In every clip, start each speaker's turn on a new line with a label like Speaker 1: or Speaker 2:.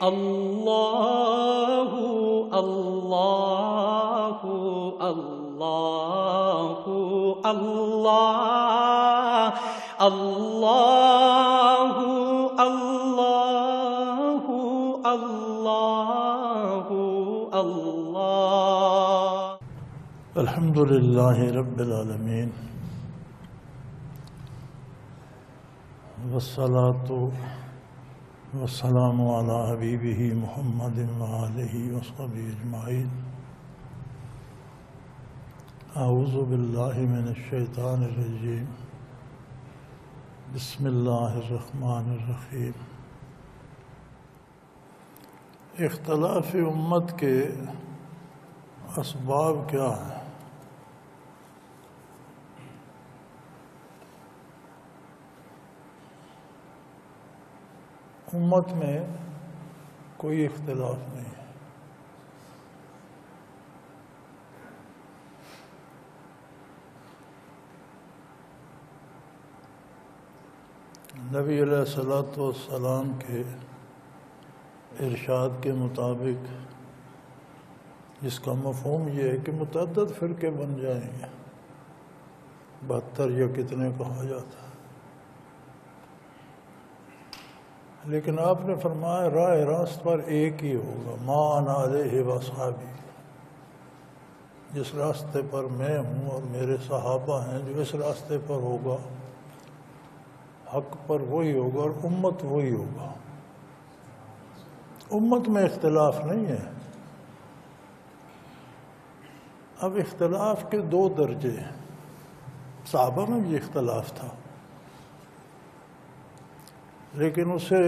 Speaker 1: اللہ اللہ اللہ اللہ اللہ اللہ اللہ اللہ۔
Speaker 2: الحمد للہ رب العالمین والصلاة والسلام علی حبیبہ محمد وآلہ وصحبہ اجمعین۔ اعوذ باللہ من الشیطان الرجیم، بسم اللہ الرحمن الرحیم۔ اختلاف امت کے اسباب کیا ہیں؟ امت میں کوئی اختلاف نہیں ہے۔ نبی علیہ الصلوۃ والسلام کے ارشاد کے مطابق جس کا مفہوم یہ ہے کہ متعدد فرقے بن جائیں گے، 72 یا کتنے کہا جاتا ہے، لیکن آپ نے فرمایا راہ راست پر ایک ہی ہوگا، ما انا علیہ واصحابی، جس راستے پر میں ہوں اور میرے صحابہ ہیں، جو اس راستے پر ہوگا حق پر وہی ہوگا اور امت وہی ہوگا۔ امت میں اختلاف نہیں ہے۔ اب اختلاف کے 2 درجے ہیں۔ صحابہ میں بھی اختلاف تھا، لیکن اسے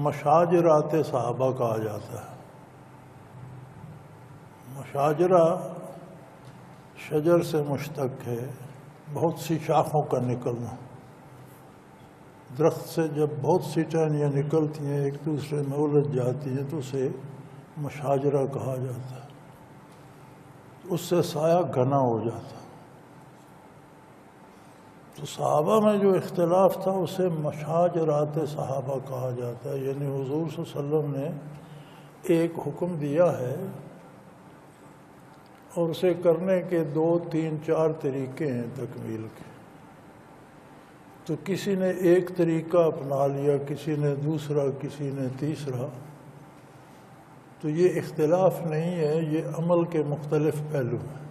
Speaker 2: مشاجرات صحابہ کہا جاتا ہے۔ مشاجرہ شجر سے مشتق ہے، بہت سی شاخوں کا نکلنا۔ درخت سے جب بہت سی ٹہنیاں نکلتی ہیں، ایک دوسرے میں الجھ جاتی ہیں، تو اسے مشاجرہ کہا جاتا ہے۔ اس سے سایہ گھنا ہو جاتا۔ تو صحابہ میں جو اختلاف تھا اسے مشاجرات صحابہ کہا جاتا ہے، یعنی حضور صلی اللہ علیہ وسلم نے ایک حکم دیا ہے اور اسے کرنے کے 2 3 4 طریقے ہیں تکمیل کے۔ تو کسی نے ایک طریقہ اپنا لیا، کسی نے دوسرا، کسی نے تیسرا۔ تو یہ اختلاف نہیں ہے، یہ عمل کے مختلف پہلو ہیں۔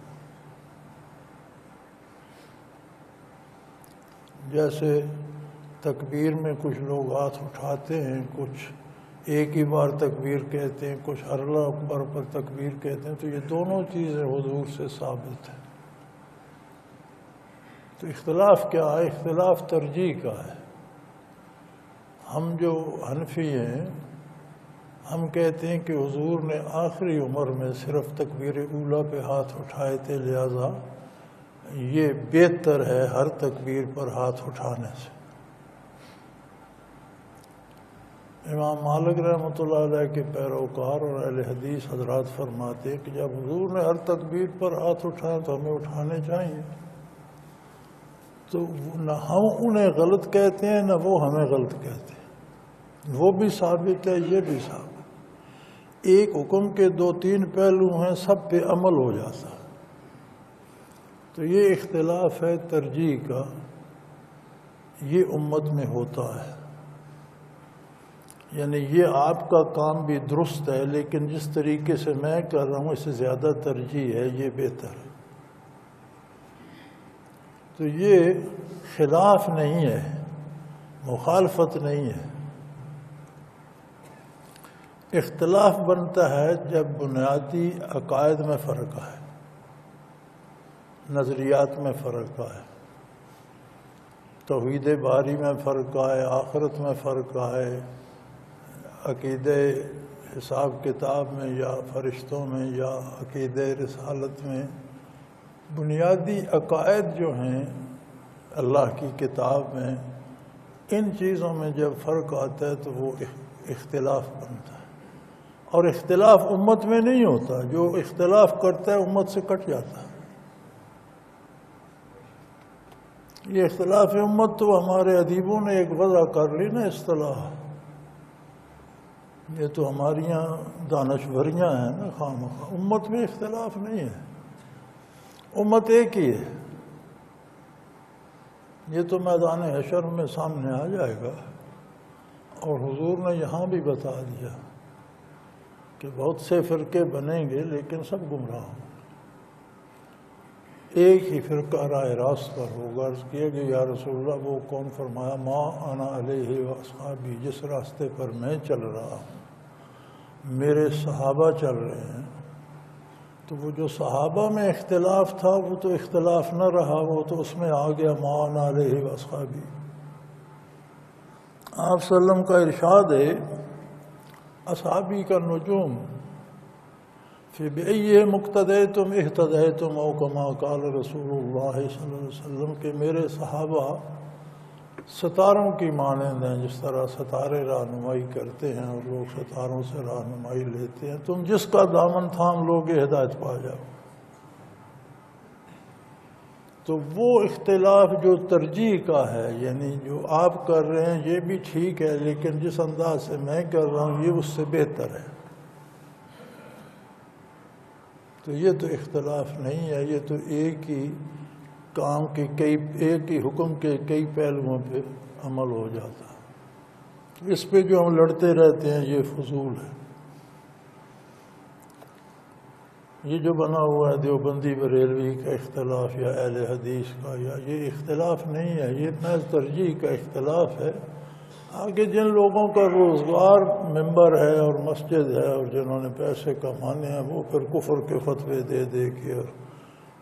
Speaker 2: جیسے تکبیر میں کچھ لوگ ہاتھ اٹھاتے ہیں، کچھ ایک ہی بار تکبیر کہتے ہیں، کچھ اللہ اکبر پر تکبیر کہتے ہیں، تو یہ دونوں چیزیں حضور سے ثابت ہیں۔ تو اختلاف کیا ہے؟ اختلاف ترجیح کا ہے۔ ہم جو حنفی ہیں، ہم کہتے ہیں کہ حضور نے آخری عمر میں صرف تکبیر اولیٰ پہ ہاتھ اٹھائے تھے، لہذا یہ بہتر ہے ہر تکبیر پر ہاتھ اٹھانے سے۔ امام مالک رحمۃ اللہ علیہ کے پیروکار اور اہل حدیث حضرات فرماتے ہیں کہ جب حضور نے ہر تکبیر پر ہاتھ اٹھائے تو ہمیں اٹھانے چاہیے۔ تو نہ ہم انہیں غلط کہتے ہیں نہ وہ ہمیں غلط کہتے ہیں، وہ بھی ثابت ہے، یہ بھی ثابت۔ ایک حکم کے 2 3 پہلو ہیں، سب پہ عمل ہو جاتا ہے۔ تو یہ اختلاف ہے ترجیح کا، یہ امت میں ہوتا ہے۔ یعنی یہ آپ کا کام بھی درست ہے، لیکن جس طریقے سے میں کر رہا ہوں اس سے زیادہ ترجیح ہے، یہ بہتر ہے۔ تو یہ خلاف نہیں ہے، مخالفت نہیں ہے۔ اختلاف بنتا ہے جب بنیادی عقائد میں فرق ہے، نظریات میں فرق ہے، توحید باری میں فرق ہے، آخرت میں فرق ہے، عقیدہ حساب کتاب میں یا فرشتوں میں یا عقیدہ رسالت میں۔ بنیادی عقائد جو ہیں اللہ کی کتاب میں، ان چیزوں میں جب فرق آتا ہے تو وہ اختلاف بنتا ہے۔ اور اختلاف امت میں نہیں ہوتا، جو اختلاف کرتا ہے امت سے کٹ جاتا ہے۔ یہ اختلاف امت تو ہمارے ادیبوں نے ایک وضع کر لی نا اصطلاح، یہ تو ہماری یہاں دانشوریاں ہیں نا خواہ امت میں اختلاف نہیں ہے، امت ایک ہی ہے۔ یہ تو میدان حشر میں سامنے آ جائے گا، اور حضور نے یہاں بھی بتا دیا کہ بہت سے فرقے بنیں گے لیکن سب گمراہ ہوں، ایک ہی فرقہ راہ راست پر ہوگا۔ عرض کیا کہ یا رسول اللہ وہ کون؟ فرمایا ما انا علیہ واصحابی، جس راستے پر میں چل رہا ہوں، میرے صحابہ چل رہے ہیں۔ تو وہ جو صحابہ میں اختلاف تھا وہ تو اختلاف نہ رہا، وہ تو اس میں آ گیا ما انا علیہ واصحابی۔ آپ صلی اللہ علیہ وسلم کا ارشاد ہے اصحابی کا نجوم فَبِأَيِّهِمْ اقْتَدَيْتُمْ اهْتَدَيْتُمْ او کما قال رسول اللہ صلی اللہ علیہ وسلم کہ میرے صحابہ ستاروں کی مانند ہیں، جس طرح ستارے رہنمائی کرتے ہیں اور لوگ ستاروں سے رہنمائی لیتے ہیں، تم جس کا دامن تھام لوگے ہدایت پا جاؤ۔ تو وہ اختلاف جو ترجیح کا ہے، یعنی جو آپ کر رہے ہیں یہ بھی ٹھیک ہے لیکن جس انداز سے میں کر رہا ہوں یہ اس سے بہتر ہے، تو یہ تو اختلاف نہیں ہے، یہ تو ایک ہی کام کے ایک ہی حکم کے کئی پہلوؤں پہ عمل ہو جاتا ہے۔ اس پہ جو ہم لڑتے رہتے ہیں یہ فضول ہے۔ یہ جو بنا ہوا ہے دیوبندی بریلوی کا اختلاف یا اہل حدیث کا، یا یہ اختلاف نہیں ہے، یہ محض ترجیح کا اختلاف ہے۔ آگے جن لوگوں کا روزگار ممبر ہے اور مسجد ہے اور جنہوں نے پیسے کمانے ہیں وہ پھر کفر کے فتوے دے دے کے اور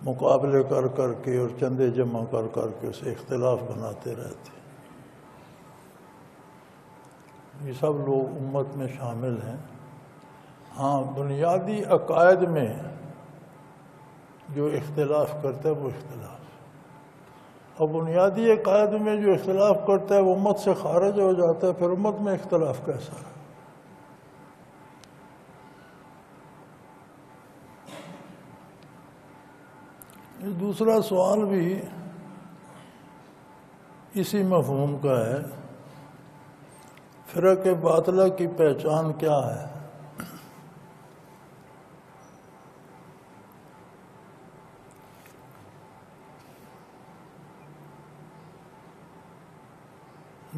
Speaker 2: مقابلے کر کر کے اور چندے جمع کر کر کے اسے اختلاف بناتے رہتے ہیں۔ یہ سب لوگ امت میں شامل ہیں۔ ہاں، بنیادی عقائد میں جو اختلاف کرتا ہے وہ اختلاف، اور بنیادی عقائد میں جو اختلاف کرتا ہے وہ امت سے خارج ہو جاتا ہے، پھر امت میں اختلاف کیسا ہے؟ دوسرا سوال بھی اسی مفہوم کا ہے، فرق باطلہ کی پہچان کیا ہے؟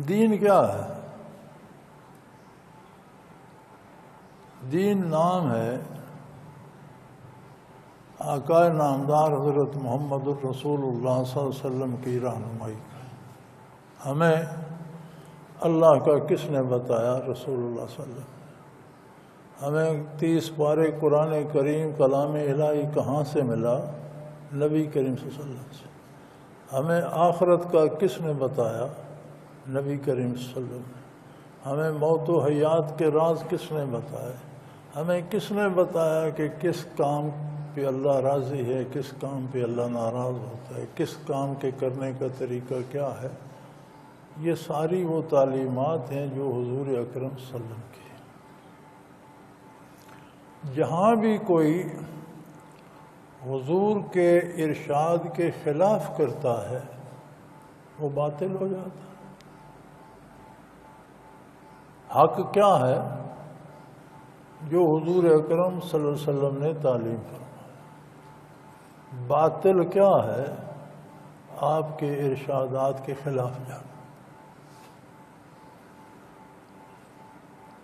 Speaker 2: دین کیا ہے؟ دین نام ہے آقا نامدار حضرت محمد الرسول اللہ صلی اللہ علیہ وسلم کی رہنمائی کا۔ ہمیں اللہ کا کس نے بتایا؟ رسول اللہ صلی اللہ علیہ وسلم۔ ہمیں 30 پارے قرآن کریم کلام الہی کہاں سے ملا؟ نبی کریم صلی اللہ علیہ وسلم سے۔ ہمیں آخرت کا کس نے بتایا؟ نبی کریم صلی اللہ علیہ وسلم۔ ہمیں موت و حیات کے راز کس نے بتائے؟ ہمیں کس نے بتایا کہ کس کام پہ اللہ راضی ہے، کس کام پہ اللہ ناراض ہوتا ہے، کس کام کے کرنے کا طریقہ کیا ہے؟ یہ ساری وہ تعلیمات ہیں جو حضور اکرم صلی اللہ علیہ وسلم کی ہیں۔ جہاں بھی کوئی حضور کے ارشاد کے خلاف کرتا ہے وہ باطل ہو جاتا ہے۔ حق کیا ہے؟ جو حضور اکرم صلی اللہ علیہ وسلم نے تعلیم فرمایا۔ باطل کیا ہے؟ آپ کے ارشادات کے خلاف جانا۔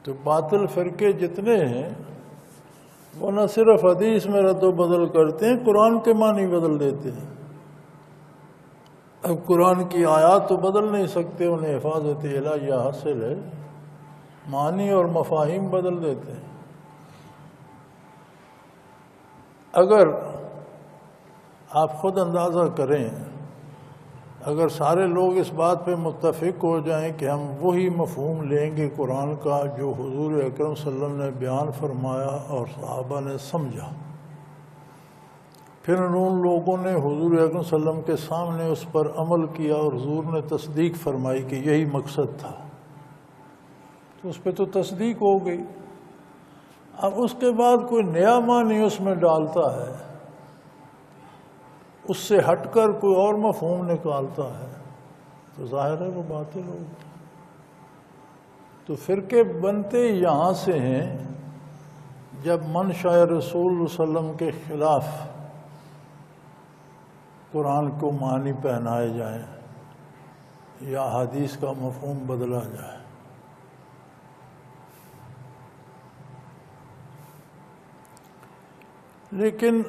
Speaker 2: تو باطل فرقے جتنے ہیں وہ نہ صرف حدیث میں رد و بدل کرتے ہیں، قرآن کے معنی بدل دیتے ہیں۔ اب قرآن کی آیات تو بدل نہیں سکتے، انہیں حفاظت الہیہ حاصل ہے، معنی اور مفاہیم بدل دیتے ہیں۔ اگر آپ خود اندازہ کریں، اگر سارے لوگ اس بات پہ متفق ہو جائیں کہ ہم وہی مفہوم لیں گے قرآن کا جو حضور اکرم صلی اللہ علیہ وسلم نے بیان فرمایا اور صحابہ نے سمجھا، پھر ان لوگوں نے حضور اکرم صلی اللہ علیہ وسلم کے سامنے اس پر عمل کیا اور حضور نے تصدیق فرمائی کہ یہی مقصد تھا، تو اس پہ تو تصدیق ہو گئی۔ اب اس کے بعد کوئی نیا معنی اس میں ڈالتا ہے، اس سے ہٹ کر کوئی اور مفہوم نکالتا ہے، تو ظاہر ہے وہ باطل ہوگا۔ تو فرقے بنتے یہاں سے ہیں جب منشاء رسول اللہ صلی اللہ علیہ وسلم کے خلاف قرآن کو معنی پہنائے جائیں یا حدیث کا مفہوم بدلا جائے۔ لیکن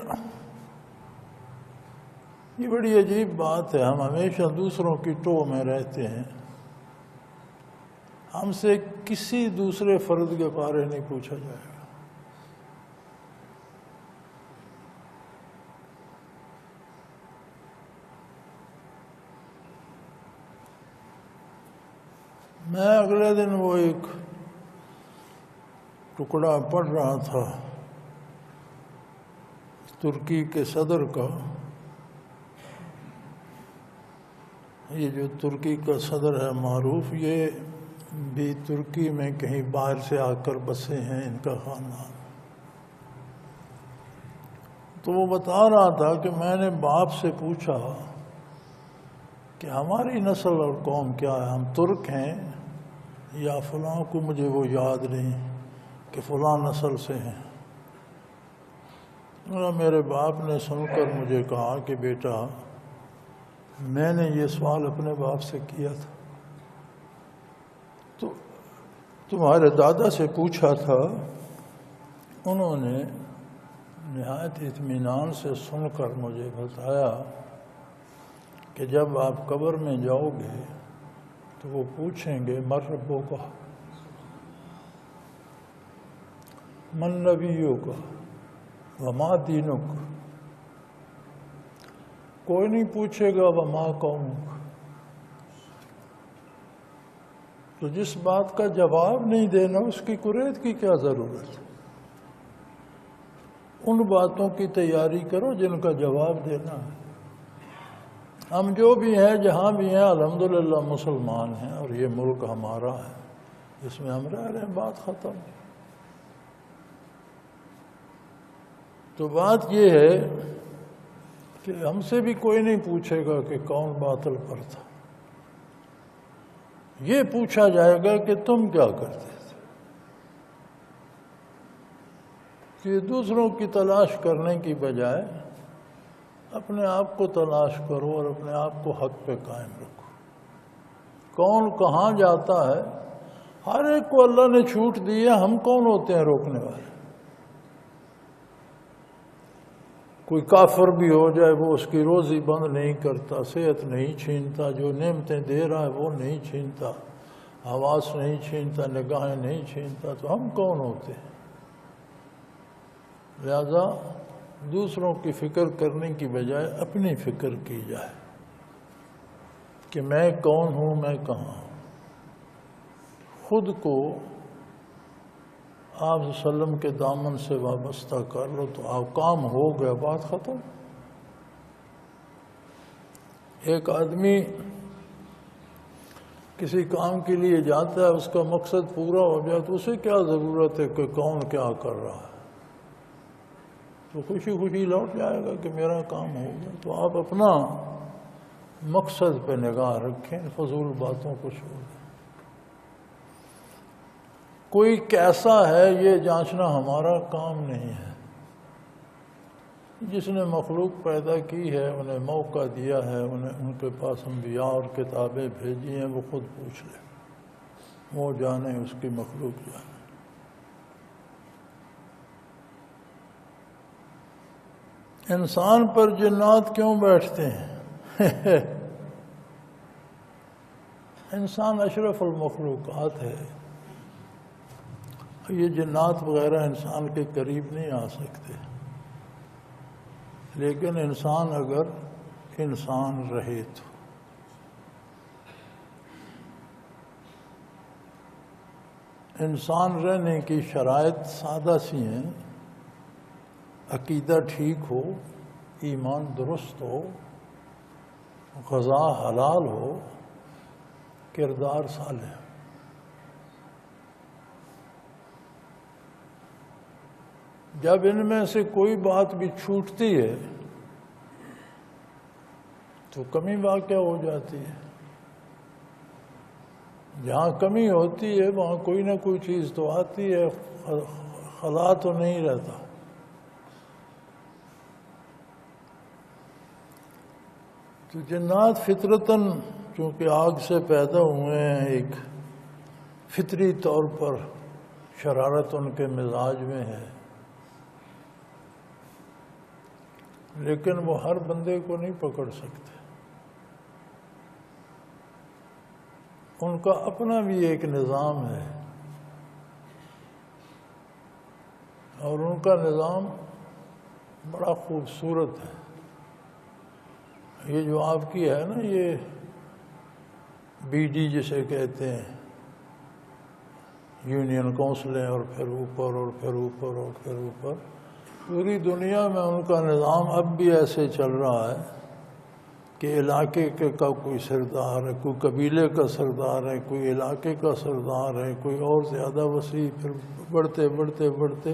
Speaker 2: یہ بڑی عجیب بات ہے، ہم ہمیشہ دوسروں کی ٹو میں رہتے ہیں، ہم سے کسی دوسرے فرد کے بارے نہیں پوچھا جائے گا۔ میں اگلے دن وہ ایک ٹکڑا پڑھ رہا تھا ترکی کے صدر کا۔ یہ جو ترکی کا صدر ہے معروف، یہ بھی ترکی میں کہیں باہر سے آ کر بسے ہیں، ان کا خاندان۔ تو وہ بتا رہا تھا کہ میں نے باپ سے پوچھا کہ ہماری نسل اور قوم کیا ہے، ہم ترک ہیں یا فلاں کو، مجھے وہ یاد نہیں کہ فلاں نسل سے ہیں۔ میرے باپ نے سن کر مجھے کہا کہ بیٹا، میں نے یہ سوال اپنے باپ سے کیا تھا، تو تمہارے دادا سے پوچھا تھا، انہوں نے نہایت اطمینان سے سن کر مجھے بتایا کہ جب آپ قبر میں جاؤ گے تو وہ پوچھیں گے من ربک کا، من نبیک کا، وما دینک۔ کوئی نہیں پوچھے گا وما قومک۔ تو جس بات کا جواب نہیں دینا، اس کی قریت کی کیا ضرورت ہے؟ ان باتوں کی تیاری کرو جن کا جواب دینا ہے۔ ہم جو بھی ہیں، جہاں بھی ہیں، الحمدللہ مسلمان ہیں، اور یہ ملک ہمارا ہے، اس میں ہم رہ رہے ہیں، بات ختم۔ تو بات یہ ہے کہ ہم سے بھی کوئی نہیں پوچھے گا کہ کون باطل پر تھا، یہ پوچھا جائے گا کہ تم کیا کرتے تھے۔ کہ دوسروں کی تلاش کرنے کی بجائے اپنے آپ کو تلاش کرو اور اپنے آپ کو حق پہ قائم رکھو۔ کون کہاں جاتا ہے، ہر ایک کو اللہ نے چھوٹ دی ہے، ہم کون ہوتے ہیں روکنے والے؟ کوئی کافر بھی ہو جائے، وہ اس کی روزی بند نہیں کرتا، صحت نہیں چھینتا، جو نعمتیں دے رہا ہے وہ نہیں چھینتا، حواس نہیں چھینتا، نگاہیں نہیں چھینتا، تو ہم کون ہوتے ہیں؟ لہذا دوسروں کی فکر کرنے کی بجائے اپنی فکر کی جائے کہ میں کون ہوں، میں کہاں ہوں۔ خود کو آپ صلی اللہ علیہ وسلم کے دامن سے وابستہ کر لو تو آپ کام ہو گیا، بات ختم۔ ایک آدمی کسی کام کے لیے جاتا ہے، اس کا مقصد پورا ہو جائے تو اسے کیا ضرورت ہے کہ کون کیا کر رہا ہے؟ تو خوشی خوشی لوٹ جائے گا کہ میرا کام ہو گیا۔ تو آپ اپنا مقصد پہ نگاہ رکھیں، فضول باتوں کو چھوڑ دیں۔ کوئی کیسا ہے یہ جانچنا ہمارا کام نہیں ہے۔ جس نے مخلوق پیدا کی ہے، انہیں موقع دیا ہے، ان کے پاس انبیاء اور کتابیں بھیجی ہیں، وہ خود پوچھ لے، وہ جانے، اس کی مخلوق جانے۔ انسان پر جنات کیوں بیٹھتے ہیں؟ انسان اشرف المخلوقات ہے، یہ جنات وغیرہ انسان کے قریب نہیں آ سکتے، لیکن انسان اگر انسان رہے تو انسان رہنے کی شرائط سادہ سی ہیں، عقیدہ ٹھیک ہو، ایمان درست ہو، غذا حلال ہو، کردار صالح۔ جب ان میں سے کوئی بات بھی چھوٹتی ہے تو کمی واقع ہو جاتی ہے۔ جہاں کمی ہوتی ہے وہاں کوئی نہ کوئی چیز تو آتی ہے، خلا تو نہیں رہتا۔ تو جنات فطرتاً چونکہ آگ سے پیدا ہوئے ہیں، ایک فطری طور پر شرارت ان کے مزاج میں ہے، لیکن وہ ہر بندے کو نہیں پکڑ سکتے۔ ان کا اپنا بھی ایک نظام ہے، اور ان کا نظام بڑا خوبصورت ہے۔ یہ جو آپ کی ہے نا، یہ بی ڈی جسے کہتے ہیں، یونین کونسلیں، اور پھر اوپر اور پھر اوپر اور پھر اوپر، پوری دنیا میں ان کا نظام اب بھی ایسے چل رہا ہے کہ علاقے کا کوئی سردار ہے، کوئی قبیلے کا سردار ہے، کوئی علاقے کا سردار ہے، کوئی اور زیادہ وسیع، پھر بڑھتے بڑھتے بڑھتے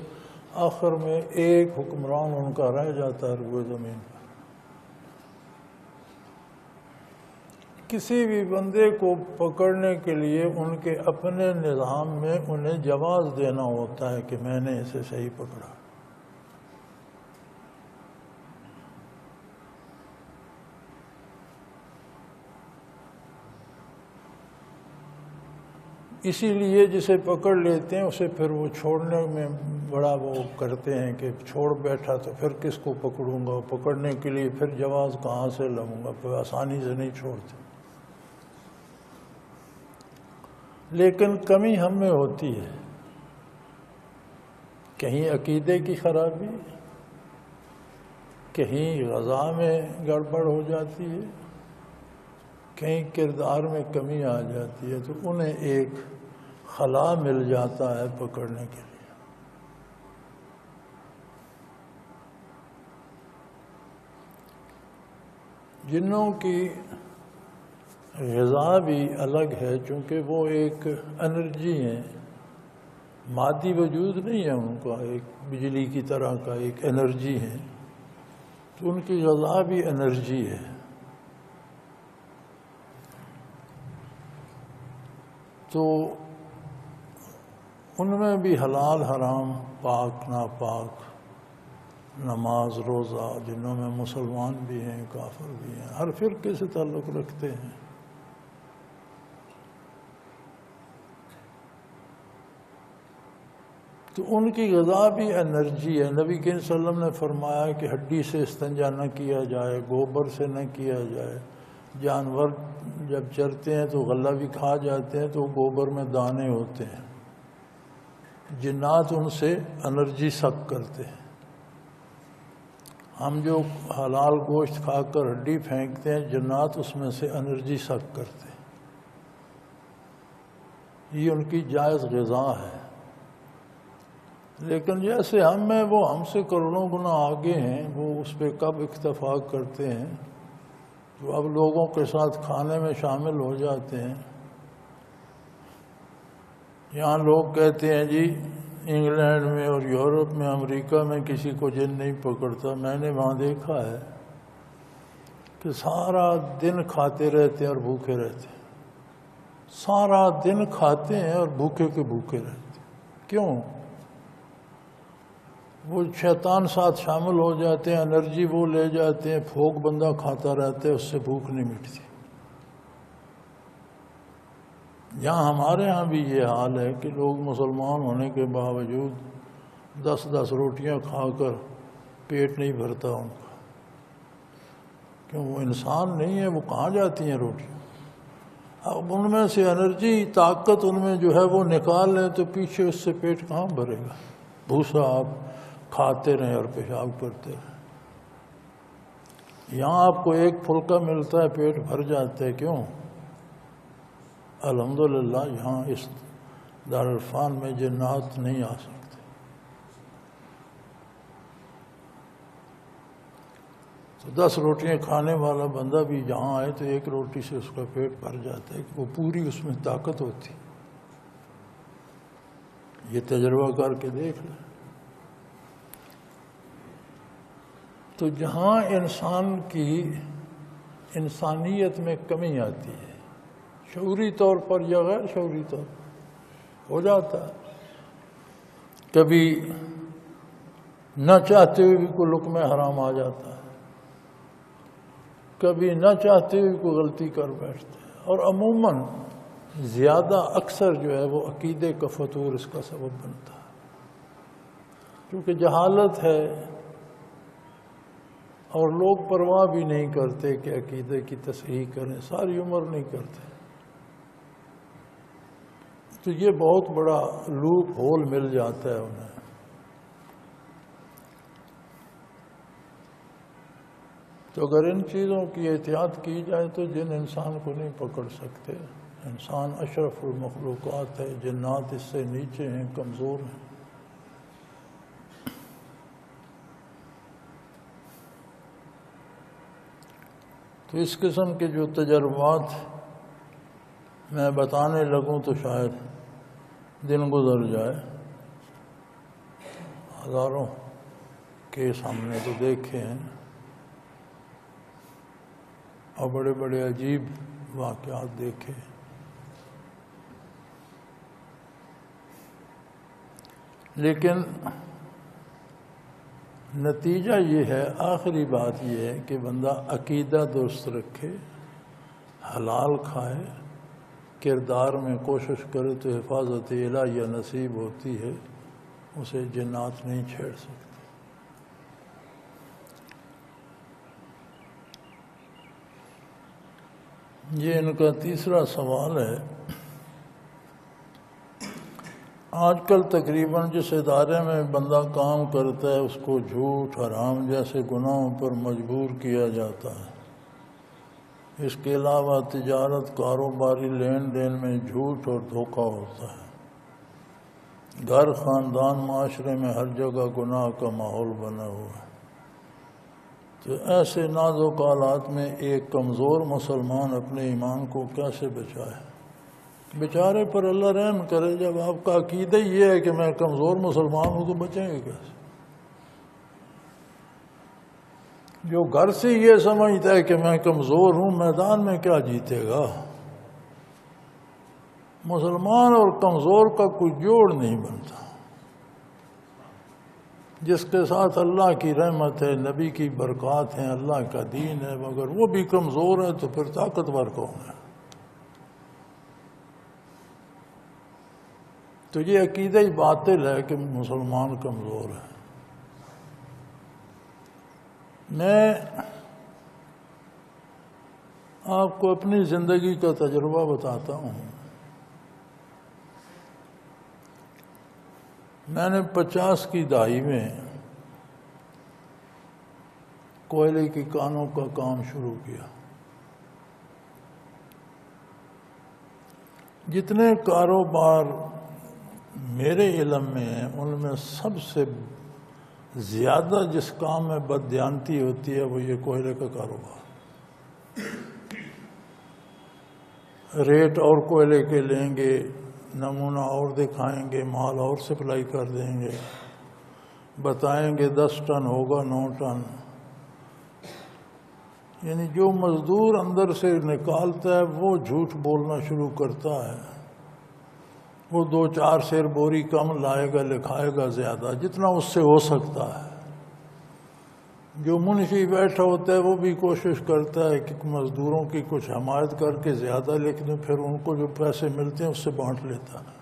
Speaker 2: آخر میں ایک حکمران ان کا رہ جاتا ہے روئے زمین پر۔ کسی بھی بندے کو پکڑنے کے لیے ان کے اپنے نظام میں انہیں جواز دینا ہوتا ہے کہ میں نے اسے صحیح پکڑا۔ اسی لیے جسے پکڑ لیتے ہیں اسے پھر وہ چھوڑنے میں بڑا وہ کرتے ہیں کہ چھوڑ بیٹھا تو پھر کس کو پکڑوں گا، پکڑنے کے لیے پھر جواز کہاں سے لوں گا، پھر آسانی سے نہیں چھوڑتے۔ لیکن کمی ہم میں ہوتی ہے، کہیں عقیدے کی خرابی، کہیں غذا میں گڑبڑ ہو جاتی ہے، کہیں کردار میں کمی آ جاتی ہے، تو انہیں ایک خلا مل جاتا ہے پکڑنے کے لیے۔ جنوں کی غذا بھی الگ ہے، چونکہ وہ ایک انرجی ہے، مادی وجود نہیں ہے ان کا، ایک بجلی کی طرح کا ایک انرجی ہے، تو ان کی غذا بھی انرجی ہے۔ تو ان میں بھی حلال حرام، پاک ناپاک، نماز روزہ، جنہوں میں مسلمان بھی ہیں، کافر بھی ہیں، ہر فرقے سے تعلق رکھتے ہیں۔ تو ان کی غذا بھی انرجی ہے۔ نبی کریم صلی اللہ علیہ وسلم نے فرمایا کہ ہڈی سے استنجا نہ کیا جائے، گوبر سے نہ کیا جائے۔ جانور جب چرتے ہیں تو غلہ بھی کھا جاتے ہیں تو گوبر میں دانے ہوتے ہیں، جنات ان سے انرجی سک کرتے ہیں۔ ہم جو حلال گوشت کھا کر ہڈی پھینکتے ہیں، جنات اس میں سے انرجی سک کرتے ہیں۔ یہ ان کی جائز غذا ہے۔ لیکن جیسے ہم میں وہ ہم سے کروڑوں گنا آگے ہیں، وہ اس پہ کب اکتفا کرتے ہیں، تو اب لوگوں کے ساتھ کھانے میں شامل ہو جاتے ہیں۔ یہاں لوگ کہتے ہیں جی انگلینڈ میں اور یورپ میں، امریکہ میں کسی کو جن نہیں پکڑتا۔ میں نے وہاں دیکھا ہے کہ سارا دن کھاتے رہتے ہیں اور بھوکے رہتے ہیں، سارا دن کھاتے ہیں اور بھوکے کے بھوکے رہتے ہیں۔ کیوں؟ وہ شیطان ساتھ شامل ہو جاتے ہیں، انرجی وہ لے جاتے ہیں، پھوک بندہ کھاتا رہتا ہے، اس سے بھوک نہیں مٹتی۔ یہاں ہمارے ہاں بھی یہ حال ہے کہ لوگ مسلمان ہونے کے باوجود 10 روٹیاں کھا کر پیٹ نہیں بھرتا ان کا، کیوں؟ وہ انسان نہیں ہے، وہ کہاں جاتی ہیں روٹیاں؟ اب ان میں سے انرجی، طاقت ان میں جو ہے وہ نکال لیں تو پیچھے اس سے پیٹ کہاں بھرے گا؟ بھوسا آپ کھاتے رہیں اور پیشاب کرتے رہیں۔ یہاں آپ کو ایک پھلکا ملتا ہے، پیٹ بھر جاتا ہے۔ کیوں؟ الحمدللہ یہاں اس دارالعرفان میں جنات نہیں آ سکتے۔ تو 10 روٹیاں کھانے والا بندہ بھی جہاں آئے تو ایک روٹی سے اس کا پیٹ بھر جاتا ہے، کہ وہ پوری اس میں طاقت ہوتی۔ یہ تجربہ کر کے دیکھ لیں۔ تو جہاں انسان کی انسانیت میں کمی آتی ہے، شعوری طور پر یا غیر شعوری طور پر ہو جاتا ہے. کبھی نہ چاہتے ہوئے بھی کوئی لقمہ حرام آ جاتا ہے، کبھی نہ چاہتے ہوئے کوئی غلطی کر بیٹھتے ہیں، اور عموماً زیادہ اکثر جو ہے وہ عقیدے کا فتور اس کا سبب بنتا ہے، کیونکہ جہالت ہے اور لوگ پرواہ بھی نہیں کرتے کہ عقیدے کی تصحیح کریں، ساری عمر نہیں کرتے. تو یہ بہت بڑا لوپ ہول مل جاتا ہے انہیں. تو اگر ان چیزوں کی احتیاط کی جائے تو جن انسان کو نہیں پکڑ سکتے. انسان اشرف المخلوقات ہے، جنات اس سے نیچے ہیں، کمزور ہیں. تو اس قسم کے جو تجربات میں بتانے لگوں تو شاید دن گزر جائے. ہزاروں کیس ہم نے تو دیکھے ہیں اور بڑے بڑے عجیب واقعات دیکھے. لیکن نتیجہ یہ ہے، آخری بات یہ ہے کہ بندہ عقیدہ درست رکھے، حلال کھائے، کردار میں کوشش کرے تو حفاظت الہیہ نصیب ہوتی ہے، اسے جنات نہیں چھیڑ سکتے. یہ ان کا تیسرا سوال ہے. آج کل تقریباً جس ادارے میں بندہ کام کرتا ہے اس کو جھوٹ، حرام جیسے گناہوں پر مجبور کیا جاتا ہے. اس کے علاوہ تجارت، کاروباری لین دین میں جھوٹ اور دھوکہ ہوتا ہے. گھر، خاندان، معاشرے میں ہر جگہ گناہ کا ماحول بنا ہوا ہے. تو ایسے نازک حالات میں ایک کمزور مسلمان اپنے ایمان کو کیسے بچائے؟ بیچارے پر اللہ رحم کرے. جب آپ کا عقیدہ یہ ہے کہ میں کمزور مسلمان ہوں تو بچیں گے کیسے؟ جو گھر سے یہ سمجھتا ہے کہ میں کمزور ہوں، میدان میں کیا جیتے گا؟ مسلمان اور کمزور کا کوئی جوڑ نہیں بنتا. جس کے ساتھ اللہ کی رحمت ہے، نبی کی برکات ہیں، اللہ کا دین ہے، مگر وہ بھی کمزور ہے تو پھر طاقتور کون ہے؟ تو یہ عقیدہ ہی باطل ہے کہ مسلمان کمزور ہے. میں آپ کو اپنی زندگی کا تجربہ بتاتا ہوں. میں نے 50 کی دہائی میں کوئلے کی کانوں کا کام شروع کیا. جتنے کاروبار میرے علم میں ہیں ان میں سب سے زیادہ جس کام میں بددیانتی ہوتی ہے وہ یہ کوئلے کا کاروبار. ریٹ اور کوئلے کے لیں گے، نمونہ اور دکھائیں گے، مال اور سپلائی کر دیں گے، بتائیں گے 10 ٹن ہوگا 9 ٹن. یعنی جو مزدور اندر سے نکالتا ہے وہ جھوٹ بولنا شروع کرتا ہے. وہ 2-4 سیر بوری کم لائے گا، لکھائے گا زیادہ، جتنا اس سے ہو سکتا ہے. جو منشی بیٹھا ہوتا ہے وہ بھی کوشش کرتا ہے کہ مزدوروں کی کچھ حمایت کر کے زیادہ لکھ دیں، پھر ان کو جو پیسے ملتے ہیں اس سے بانٹ لیتا ہے.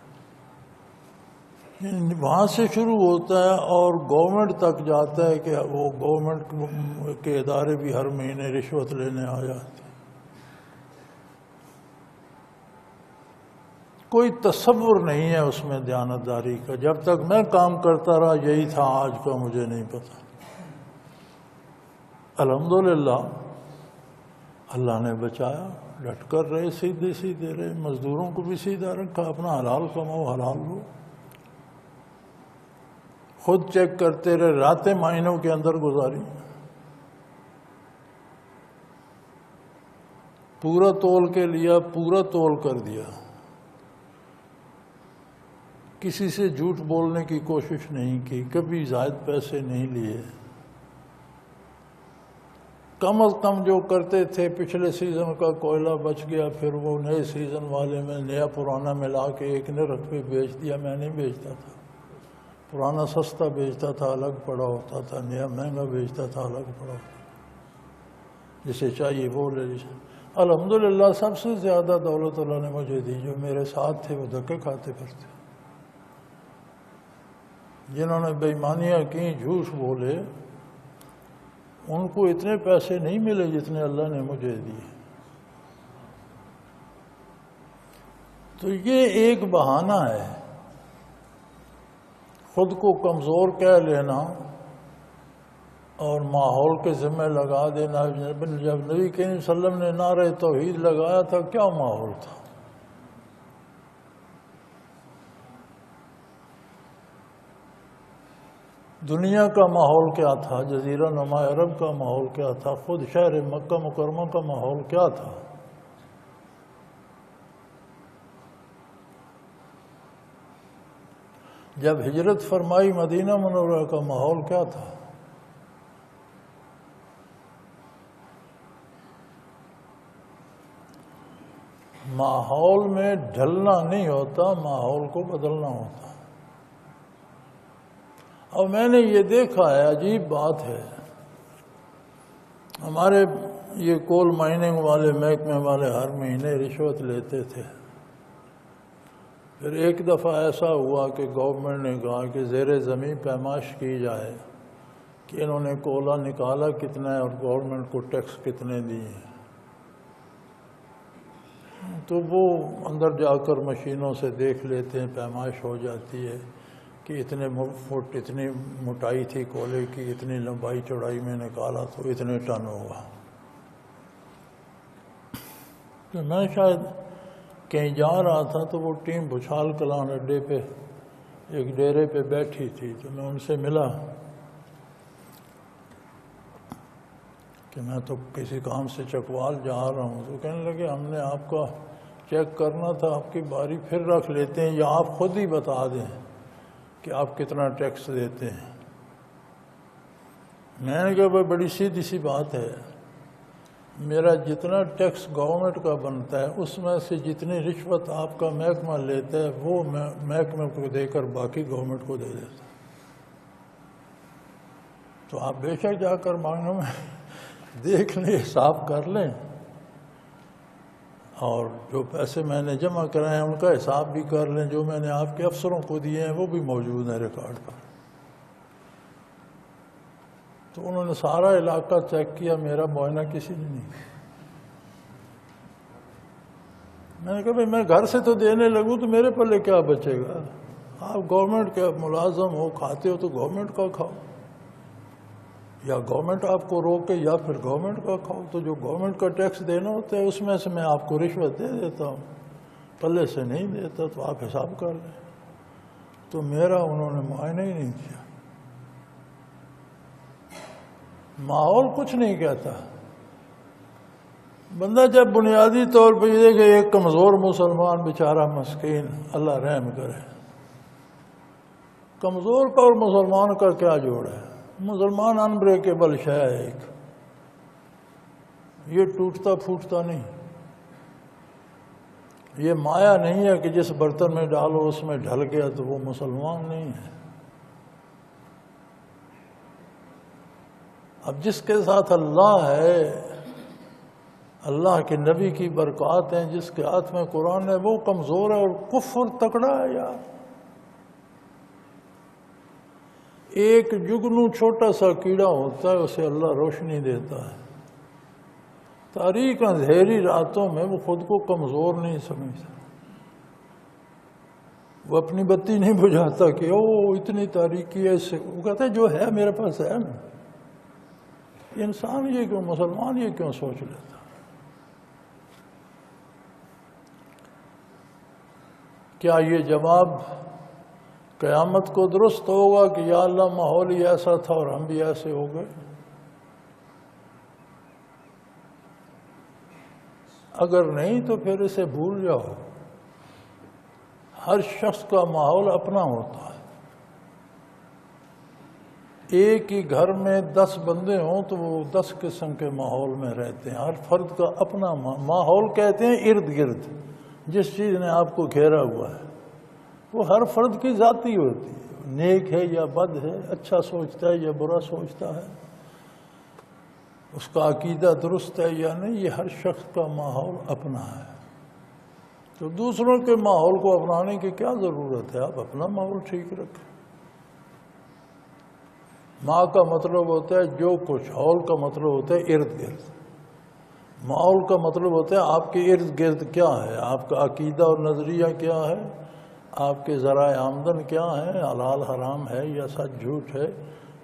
Speaker 2: وہاں سے شروع ہوتا ہے اور گورنمنٹ تک جاتا ہے کہ وہ گورنمنٹ کے ادارے بھی ہر مہینے رشوت لینے آ جاتے ہیں. کوئی تصور نہیں ہے اس میں دیانتداری کا. جب تک میں کام کرتا رہا یہی تھا، آج کا مجھے نہیں پتا. الحمدللہ اللہ نے بچایا، ڈٹ کر رہے، سیدھے سیدھے رہے، مزدوروں کو بھی سیدھا رکھا، اپنا حلال کماؤ، حلال لو. خود چیک کرتے رہے، راتیں مہینوں کے اندر گزاری. پورا تول کے لیا، پورا تول کر دیا. کسی سے جھوٹ بولنے کی کوشش نہیں کی، کبھی زائد پیسے نہیں لیے. کم از کم جو کرتے تھے پچھلے سیزن کا کوئلہ بچ گیا، پھر وہ نئے سیزن والے میں نیا پرانا ملا کے ایک نرخ پہ بیچ دیا۔ میں نہیں بیچتا تھا، پرانا سستا بیچتا تھا الگ پڑا ہوتا تھا، نیا مہنگا بیچتا تھا الگ پڑا ہوتا تھا، جسے چاہیے وہ لے لیجیے۔ الحمدللہ سب سے زیادہ دولت اللہ نے مجھے دی، جو میرے ساتھ تھے وہ دھکے کھاتے پھرتے، جنہوں نے بے ایمانیاں کی، جھوٹ بولے، ان کو اتنے پیسے نہیں ملے جتنے اللہ نے مجھے دیے۔ تو یہ ایک بہانہ ہے، خود کو کمزور کہہ لینا اور ماحول کے ذمہ لگا دینا۔ جب نبی کریم صلی اللہ علیہ وسلم نے نعرہ توحید لگایا تھا، کیا ماحول تھا؟ دنیا کا ماحول کیا تھا؟ جزیرہ نما عرب کا ماحول کیا تھا؟ خود شہر مکہ مکرمہ کا ماحول کیا تھا؟ جب ہجرت فرمائی مدینہ منورہ کا ماحول کیا تھا؟ ماحول میں ڈھلنا نہیں ہوتا، ماحول کو بدلنا ہوتا۔ اور میں نے یہ دیکھا ہے، عجیب بات ہے، ہمارے یہ کول مائننگ والے محکمے والے ہر مہینے رشوت لیتے تھے۔ پھر ایک دفعہ ایسا ہوا کہ گورنمنٹ نے کہا کہ زیر زمین پیمائش کی جائے کہ انہوں نے کولا نکالا کتنا ہے اور گورنمنٹ کو ٹیکس کتنے دیے۔ تو وہ اندر جا کر مشینوں سے دیکھ لیتے ہیں، پیمائش ہو جاتی ہے کہ اتنے فٹ اتنی موٹائی تھی کولے کی، اتنی لمبائی چوڑائی میں نکالا تو اتنے ٹن ہوگا۔ تو میں شاید کہیں جا رہا تھا تو وہ ٹیم بھوچال کلان اڈے پہ ایک ڈیرے پہ بیٹھی تھی، تو میں ان سے ملا کہ میں تو کسی کام سے چکوال جا رہا ہوں۔ تو کہنے لگے ہم نے آپ کا چیک کرنا تھا، آپ کی باری پھر رکھ لیتے ہیں یا آپ خود ہی بتا دیں کہ آپ کتنا ٹیکس دیتے ہیں۔ میں نے کہا بھائی بڑی سیدھی سی بات ہے، میرا جتنا ٹیکس گورنمنٹ کا بنتا ہے اس میں سے جتنی رشوت آپ کا محکمہ لیتا ہے وہ محکمے کو دے کر باقی گورنمنٹ کو دے دیتا۔ تو آپ بے شک جا کر مانگنے میں دیکھ لیں، حساب کر لیں، اور جو پیسے میں نے جمع کرائے ہیں ان کا حساب بھی کر لیں، جو میں نے آپ کے افسروں کو دیے ہیں وہ بھی موجود ہیں ریکارڈ پر۔ تو انہوں نے سارا علاقہ چیک کیا، میرا معائنہ کسی نے نہیں کیا۔ میں نے کہا بھائی میں گھر سے تو دینے لگوں تو میرے پلے کیا بچے گا؟ آپ گورنمنٹ کے ملازم ہو، کھاتے ہو تو گورنمنٹ کا کھاؤ، یا گورنمنٹ آپ کو روکے یا پھر گورنمنٹ کا کھاؤ۔ تو جو گورنمنٹ کا ٹیکس دینا ہوتا ہے اس میں سے میں آپ کو رشوت دے دیتا ہوں، پلے سے نہیں دیتا، تو آپ حساب کر لیں۔ تو میرا انہوں نے معائنہ ہی نہیں کیا۔ ماحول کچھ نہیں کہتا۔ بندہ جب بنیادی طور پہ یہ کہ ایک کمزور مسلمان بیچارہ مسکین، اللہ رحم کرے، کمزور کا اور مسلمان کا کیا جوڑ ہے؟ مسلمان انبریکیبل شے ہے ایک، یہ ٹوٹتا پھوٹتا نہیں، یہ مایا نہیں ہے کہ جس برتن میں ڈالو اس میں ڈھل گیا تو وہ مسلمان نہیں ہے۔ اب جس کے ساتھ اللہ ہے، اللہ کے نبی کی برکات ہیں، جس کے ہاتھ میں قرآن ہے، وہ کمزور ہے اور کفر تکڑا ہے یار۔ ایک جگنو چھوٹا سا کیڑا ہوتا ہے، اسے اللہ روشنی دیتا ہے، تاریک اندھیری راتوں میں وہ خود کو کمزور نہیں سمجھتا، وہ اپنی بتی نہیں بجھاتا کہ او اتنی تاریکی ہے، اس سے وہ کہتا ہے جو ہے میرے پاس ہے نا۔ انسان یہ کیوں، مسلمان یہ کیوں سوچ لیتا؟ کیا یہ جواب قیامت کو درست ہوگا کہ یا اللہ ماحول ہی ایسا تھا اور ہم بھی ایسے ہو گئے؟ اگر نہیں تو پھر اسے بھول جاؤ۔ ہر شخص کا ماحول اپنا ہوتا ہے، ایک ہی گھر میں 10 بندے ہوں تو وہ 10 قسم کے ماحول میں رہتے ہیں. ہر فرد کا اپنا ماحول کہتے ہیں ارد گرد جس چیز نے آپ کو گھیرا ہوا ہے، وہ ہر فرد کی ذاتی ہوتی ہے، نیک ہے یا بد ہے، اچھا سوچتا ہے یا برا سوچتا ہے، اس کا عقیدہ درست ہے یا نہیں، یہ ہر شخص کا ماحول اپنا ہے. تو دوسروں کے ماحول کو اپنانے کی کیا ضرورت ہے؟ آپ اپنا ماحول ٹھیک رکھیں. ماں کا مطلب ہوتا ہے جو کچھ، حول کا مطلب ہوتا ہے ارد گرد. ماحول کا مطلب ہوتا ہے آپ کے ارد گرد کیا ہے، آپ کا عقیدہ اور نظریہ کیا ہے، آپ کے ذرائع آمدن کیا ہیں، حلال حرام ہے یا سچ جھوٹ ہے،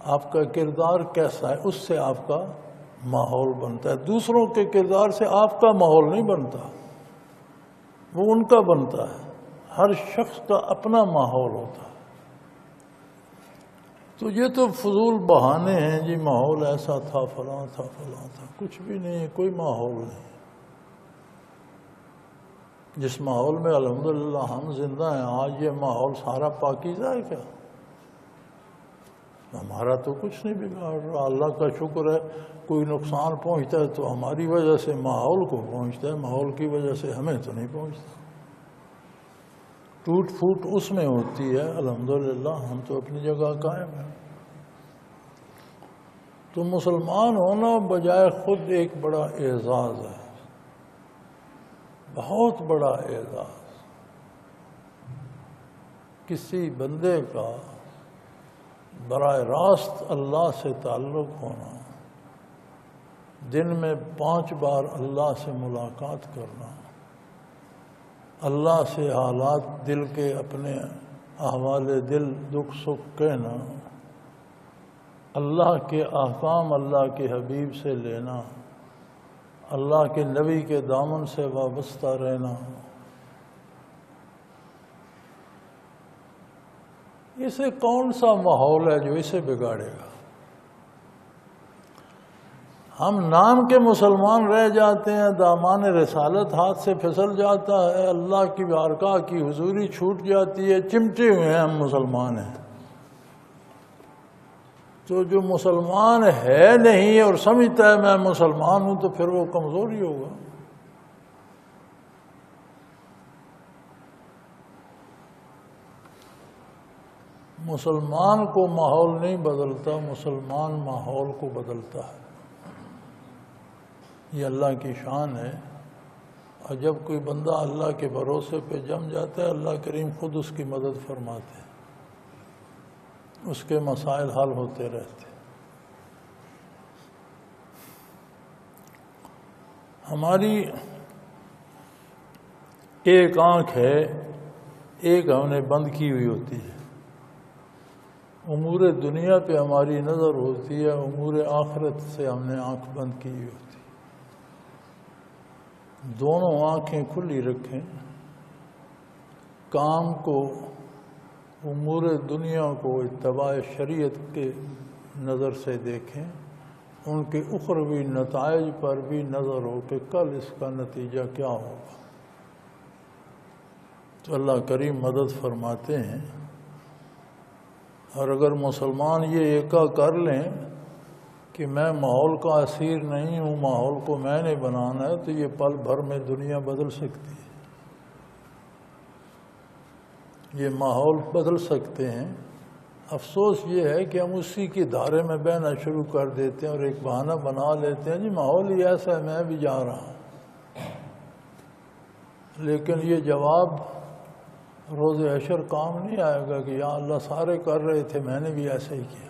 Speaker 2: آپ کا کردار کیسا ہے، اس سے آپ کا ماحول بنتا ہے. دوسروں کے کردار سے آپ کا ماحول نہیں بنتا، وہ ان کا بنتا ہے. ہر شخص کا اپنا ماحول ہوتا ہے. تو یہ تو فضول بہانے ہیں جی، ماحول ایسا تھا، فلاں تھا، فلاں تھا. کچھ بھی نہیں ہے، کوئی ماحول نہیں. جس ماحول میں الحمدللہ ہم زندہ ہیں آج، یہ ماحول سارا پاکیزہ ہے کیا؟ ہمارا تو کچھ نہیں بگاڑ رہا. اللہ کا شکر ہے کوئی نقصان پہنچتا ہے تو ہماری وجہ سے ماحول کو پہنچتا ہے، ماحول کی وجہ سے ہمیں تو نہیں پہنچتا. ٹوٹ پھوٹ اس میں ہوتی ہے، الحمدللہ ہم تو اپنی جگہ قائم ہیں. تو مسلمان ہونا بجائے خود ایک بڑا اعزاز ہے، بہت بڑا اعزاز. کسی بندے کا براہ راست اللہ سے تعلق ہونا، دن میں 5 بار اللہ سے ملاقات کرنا، اللہ سے حالات دل کے، اپنے احوال دل، دکھ سکھ کہنا، اللہ کے احکام اللہ کے حبیب سے لینا، اللہ کے نبی کے دامن سے وابستہ رہنا. اسے کون سا ماحول ہے جو اسے بگاڑے گا؟ ہم نام کے مسلمان رہ جاتے ہیں، دامان رسالت ہاتھ سے پھسل جاتا ہے، اللہ کی بارگاہ کی حضوری چھوٹ جاتی ہے، چمٹے ہوئے ہیں ہم مسلمان ہیں. تو جو مسلمان ہے نہیں اور سمجھتا ہے میں مسلمان ہوں تو پھر وہ کمزوری ہوگا. مسلمان کو ماحول نہیں بدلتا، مسلمان ماحول کو بدلتا ہے. یہ اللہ کی شان ہے. اور جب کوئی بندہ اللہ کے بھروسے پہ جم جاتا ہے، اللہ کریم خود اس کی مدد فرماتے ہیں، اس کے مسائل حل ہوتے رہتے. ہماری ایک آنکھ ہے، ایک ہم نے بند کی ہوئی ہوتی ہے. امور دنیا پہ ہماری نظر ہوتی ہے، امور آخرت سے ہم نے آنکھ بند کی ہوئی ہوتی ہے. دونوں آنکھیں کھلی رکھیں، کام کو، امور دنیا کو اتباع شریعت کے نظر سے دیکھیں، ان کے اخروی نتائج پر بھی نظر ہو کہ کل اس کا نتیجہ کیا ہوگا. تو اللہ کریم مدد فرماتے ہیں. اور اگر مسلمان یہ ایکا کر لیں کہ میں ماحول کا اسیر نہیں ہوں، ماحول کو میں نے بنانا ہے، تو یہ پل بھر میں دنیا بدل سکتی ہے. یہ ماحول بدل سکتے ہیں. افسوس یہ ہے کہ ہم اسی کی دھارے میں بہنا شروع کر دیتے ہیں اور ایک بہانہ بنا لیتے ہیں، جی ماحول ہی ایسا ہے، میں بھی جا رہا ہوں. لیکن یہ جواب روز حشر کام نہیں آئے گا کہ یا اللہ سارے کر رہے تھے، میں نے بھی ایسا ہی کیا.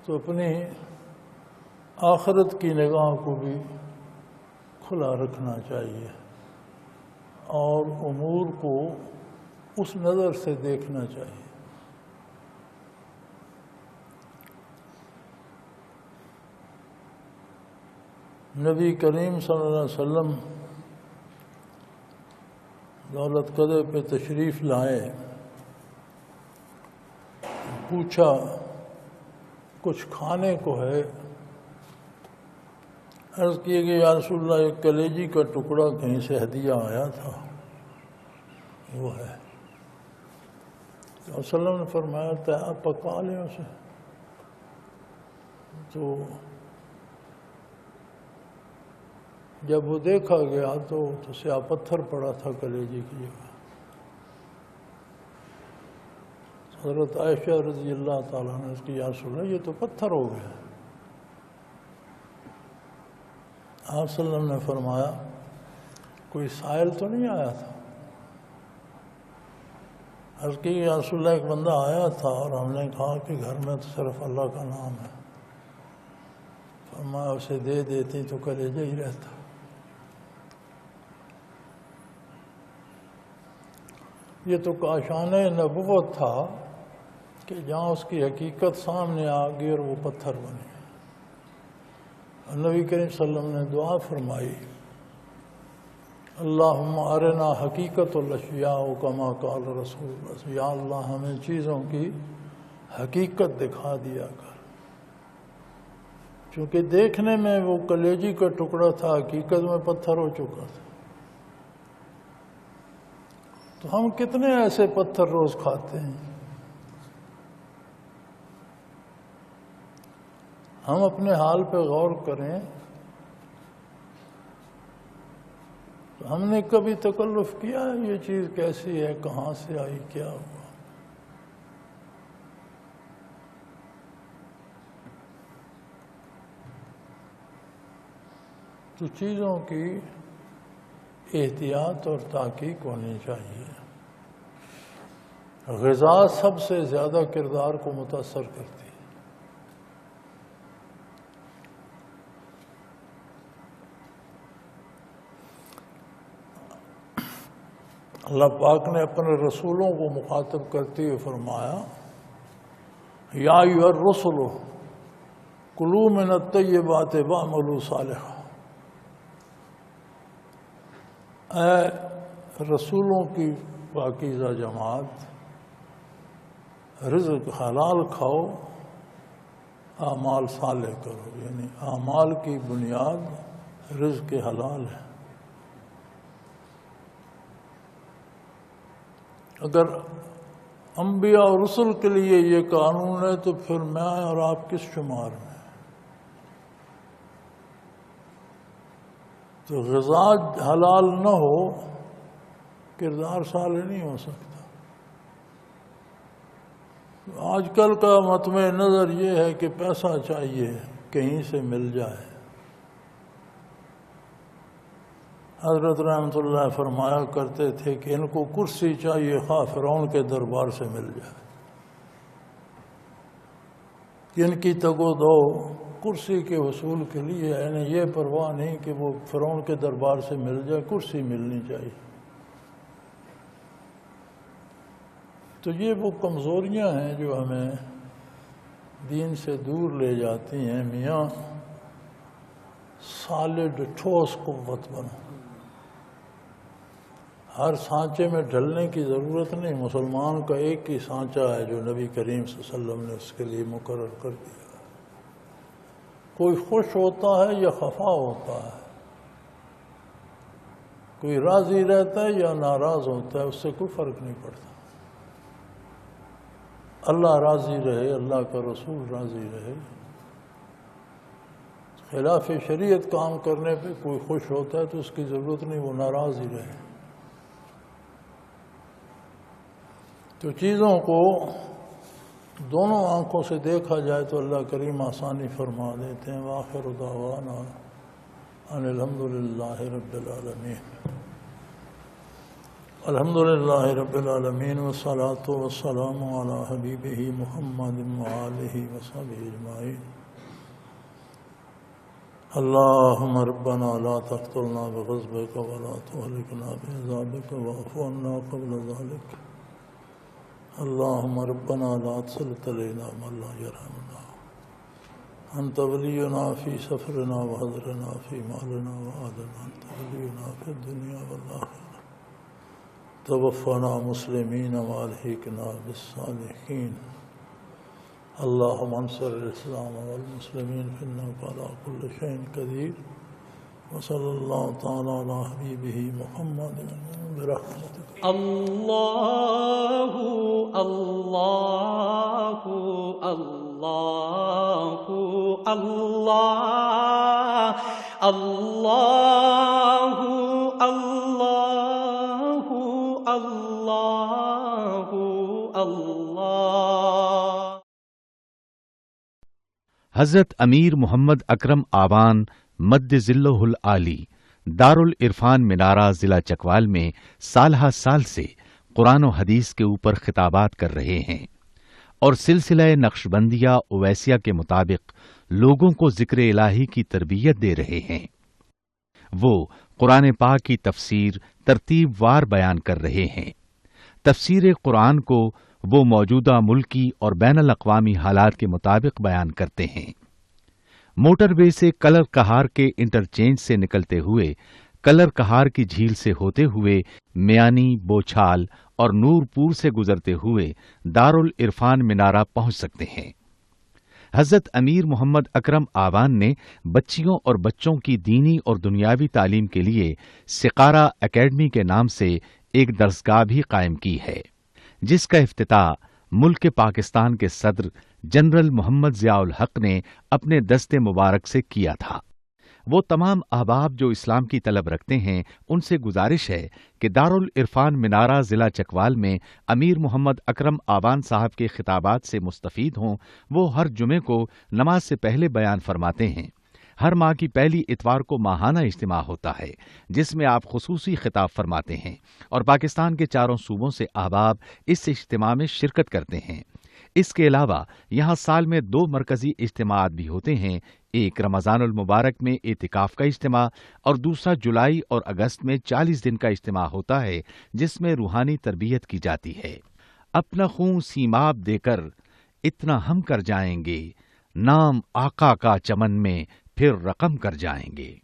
Speaker 2: تو اپنی آخرت کی نگاہ کو بھی کھلا رکھنا چاہیے اور امور کو اس نظر سے دیکھنا چاہیے. نبی کریم صلی اللہ علیہ وسلم دولت قدر پہ تشریف لائے. پوچھا کچھ کھانے کو ہے؟ عرض کیے کہ یا رسول اللہ ایک کلیجی کا ٹکڑا کہیں سے ہدیہ آیا تھا، وہ ہے. وسلم نے فرمایا تھا آپ پکا لیں اسے. تو جب وہ دیکھا گیا تو سیاہ پتھر پڑا تھا کلیجے کی جگہ. حضرت عائشہ رضی اللہ تعالیٰ نے اس کی یا رسول اللہ یہ تو پتھر ہو گیا. آپ صلی اللہ علیہ وسلم نے فرمایا کوئی سائل تو نہیں آیا تھا؟ عرض کی یا رسول اللہ ایک بندہ آیا تھا اور ہم نے کہا کہ گھر میں تو صرف اللہ کا نام ہے. فرمایا اسے دے دیتی تو کلیجہ ہی رہتا. یہ تو کاشان نبوت تھا کہ جہاں اس کی حقیقت سامنے آ گئی اور وہ پتھر بنے. نبی کریم صلی اللہ علیہ وسلم نے دعا فرمائی اللہم ارنا حقیقت الاشیاء کما قال رسول اللہ. یا اللہ ہمیں چیزوں کی حقیقت دکھا دیا کر. چونکہ دیکھنے میں وہ کلیجی کا ٹکڑا تھا، حقیقت میں پتھر ہو چکا تھا. تو ہم کتنے ایسے پتھر روز کھاتے ہیں. ہم اپنے حال پہ غور کریں. ہم نے کبھی تکلف کیا ہے یہ چیز کیسی ہے، کہاں سے آئی، کیا ہوا؟ تو چیزوں کی احتیاط اور تحقیق ہونی چاہیے. غذا سب سے زیادہ کردار کو متاثر کرتی ہے. اللہ پاک نے اپنے رسولوں کو مخاطب کرتے ہوئے فرمایا یا ایھا الرسل کلوا من الطیبات واعملوا صالحا. اے رسولوں کی پاکیزہ جماعت، رزق حلال کھاؤ، اعمال صالح کرو. یعنی اعمال کی بنیاد رزق حلال ہے. اگر انبیاء اور رسل کے لیے یہ قانون ہے تو پھر میں اور آپ کس شمار میں؟ تو غذا حلال نہ ہو کردار صالح نہیں ہو سکتا. آج کل کا مطمع نظر یہ ہے کہ پیسہ چاہیے، کہیں سے مل جائے. حضرت رحمۃ اللہ فرمایا کرتے تھے کہ ان کو کرسی چاہیے، خواہ فرعون کے دربار سے مل جائے. ان کی تگ و دو کرسی کے حصول کے لیے، انہیں یہ پرواہ نہیں کہ وہ فرعون کے دربار سے مل جائے، کرسی ملنی چاہیے. تو یہ وہ کمزوریاں ہیں جو ہمیں دین سے دور لے جاتی ہیں. میاں سالڈ ٹھوس قوت بنو. ہر سانچے میں ڈھلنے کی ضرورت نہیں. مسلمان کا ایک ہی سانچہ ہے جو نبی کریم صلی اللہ علیہ وسلم نے اس کے لیے مقرر کر دیا. کوئی خوش ہوتا ہے یا خفا ہوتا ہے، کوئی راضی رہتا ہے یا ناراض ہوتا ہے، اس سے کوئی فرق نہیں پڑتا. اللہ راضی رہے، اللہ کا رسول راضی رہے. خلاف شریعت کام کرنے پہ کوئی خوش ہوتا ہے تو اس کی ضرورت نہیں، وہ ناراض ہی رہے. تو چیزوں کو دونوں آنکھوں سے دیکھا جائے تو اللہ کریم آسانی فرما دیتے ہیں. وآخر دعوانا ان الحمدللہ رب العالمین. الحمدللہ رب العالمین والصلاة والسلام علی حبیبہ محمد وآلہ وصحبہ اجمعین. اللہم ربنا لا تقتلنا بغضبک ولا تہلکنا بعذابک واعف عنا قبل ذلک. اللہم ربنا لا تسلط علینا من لا یرحمنا. انت ولینا فی سفرنا وحضرنا فی مالنا وآلنا. انت ولینا فی الدنیا والآخرہ. توفنا مسلمین والحقنا بالصالحین. اللہم انصر الاسلام والمسلمین فإنک علی کل شیء قدیر. وصلی اللہ تعالی علی حبیبہ محمد برحمتک
Speaker 1: اللہ اللہ اللہ اللہ اللہ اللہ اللہ اللہ۔
Speaker 3: حضرت امیر محمد اکرم آوان مد ذلہ العالی دارالعرفان منارہ ضلع چکوال میں سالہ سال سے قرآن و حدیث کے اوپر خطابات کر رہے ہیں اور سلسلہ نقشبندیہ اویسیہ کے مطابق لوگوں کو ذکر الہی کی تربیت دے رہے ہیں۔ وہ قرآن پاک کی تفسیر ترتیب وار بیان کر رہے ہیں۔ تفسیر قرآن کو وہ موجودہ ملکی اور بین الاقوامی حالات کے مطابق بیان کرتے ہیں۔ موٹر وے سے کلر کہار کے انٹرچینج سے نکلتے ہوئے کلر کہار کی جھیل سے ہوتے ہوئے میانی، بوچھال اور نور پور سے گزرتے ہوئے دارالعرفان منارہ پہنچ سکتے ہیں۔ حضرت امیر محمد اکرم آوان نے بچیوں اور بچوں کی دینی اور دنیاوی تعلیم کے لیے سقارہ اکیڈمی کے نام سے ایک درسگاہ بھی قائم کی ہے، جس کا افتتاح ملک پاکستان کے صدر جنرل محمد ضیاء الحق نے اپنے دست مبارک سے کیا تھا۔ وہ تمام احباب جو اسلام کی طلب رکھتے ہیں ان سے گزارش ہے کہ دارالعرفان منارہ ضلع چکوال میں امیر محمد اکرم آوان صاحب کے خطابات سے مستفید ہوں۔ وہ ہر جمعے کو نماز سے پہلے بیان فرماتے ہیں۔ ہر ماہ کی پہلی اتوار کو ماہانہ اجتماع ہوتا ہے جس میں آپ خصوصی خطاب فرماتے ہیں اور پاکستان کے چاروں صوبوں سے احباب اس اجتماع میں شرکت کرتے ہیں۔ اس کے علاوہ یہاں سال میں 2 مرکزی اجتماعات بھی ہوتے ہیں، ایک رمضان المبارک میں اعتکاف کا اجتماع اور دوسرا جولائی اور اگست میں 40 دن کا اجتماع ہوتا ہے جس میں روحانی تربیت کی جاتی ہے۔ اپنا خون سیماب دے کر اتنا ہم کر جائیں گے، نام آقا کا چمن میں پھر رقم کر جائیں گے۔